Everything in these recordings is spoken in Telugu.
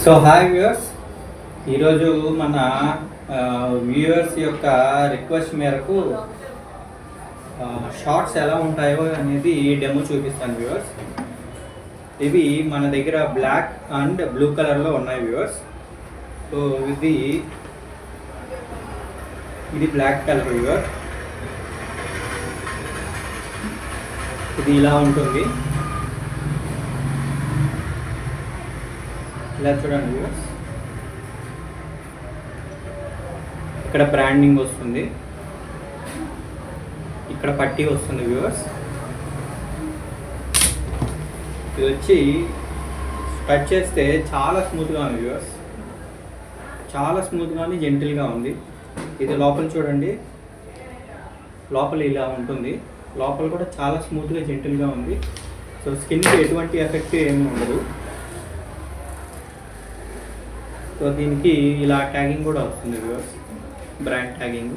సో హాయ్ వ్యూవర్స్, ఈరోజు మన వ్యూవర్స్ యొక్క రిక్వెస్ట్ మేరకు షార్ట్స్ ఎలా ఉంటాయో అనేది డెమో చూపిస్తాను వ్యూవర్స్. ఇవి మన దగ్గర బ్లాక్ అండ్ బ్లూ కలర్లో ఉన్నాయి వ్యూవర్స్. సో ఇది బ్లాక్ కలర్ వ్యూవర్స్. ఇది ఇలా ఉంటుంది, ఇలా చూడండి వ్యూవర్స్. ఇక్కడ బ్రాండింగ్ వస్తుంది, ఇక్కడ పట్టీ వస్తుంది వ్యూవర్స్. ఇది వచ్చి టచ్ చేస్తే చాలా స్మూత్గా ఉంది వ్యూవర్స్, చాలా స్మూత్గాని జెంటిల్గా ఉంది. ఇది లోపల చూడండి, లోపల ఇలా ఉంటుంది. లోపల కూడా చాలా స్మూత్గా జెంటిల్గా ఉంది. సో స్కిన్కి ఎటువంటి ఎఫెక్ట్ ఏమీ ఉండదు. సో దీనికి ఇలా ట్యాగింగ్ కూడా వస్తుంది వ్యూవర్స్, బ్రాండ్ ట్యాగింగ్.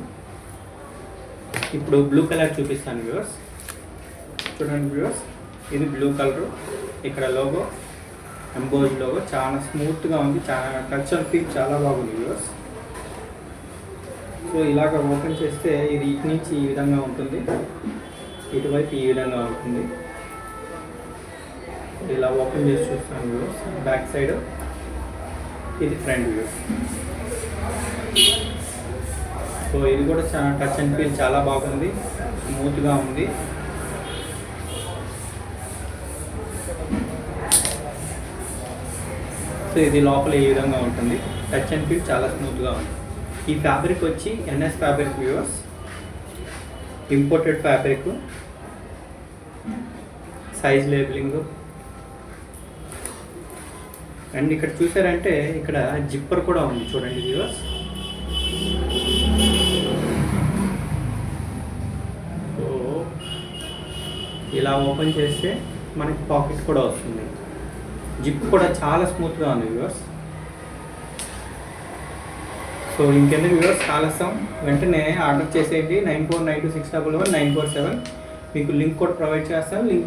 ఇప్పుడు బ్లూ కలర్ చూపిస్తాను వ్యూవర్స్. చూడండి వ్యూవర్స్, ఇది బ్లూ కలర్. ఇక్కడ లోగో, ఎంబోజ్ లోగో చాలా స్మూత్గా ఉంది, చాలా టచ్ అండ్ ఫీల్ చాలా బాగుంది వ్యూవర్స్. సో ఇలాగ ఓపెన్ చేస్తే ఇది ఇటు నుంచి ఈ విధంగా ఉంటుంది, ఇటువైపు ఈ విధంగా ఉంటుంది. ఇలా ఓపెన్ చేసి చూస్తాను వ్యూవర్స్. బ్యాక్ సైడ్ ఇది ఫ్రంట్ వ్యూ. సో ఇది కూడా చాలా టచ్ అండ్ ఫీల్ చాలా బాగుంది, స్మూత్గా ఉంది. సో ఇది లోపల ఈ విధంగా ఉంటుంది, టచ్ అండ్ ఫీల్ చాలా స్మూత్గా ఉంది. ఈ ఫ్యాబ్రిక్ వచ్చి NS fabric viewers, imported fabric. Size labeling. And ఇక్కడ చూసారంటే ఇక్కడ జిప్పర్ కూడా ఉంది చూడండి వ్యూవర్స్. సో ఇలా ఓపెన్ చేస్తే మనకి పాకెట్ కూడా వస్తుంది. జిప్ కూడా చాలా స్మూత్గా ఉంది వ్యూవర్స్. సో ఇంకెందుకు వ్యూవర్స్ ఆలస్యం, వెంటనే ఆర్డర్ చేసేయండి. 9492611947. మీకు లింక్ కూడా ప్రొవైడ్ చేస్తాను. లింక్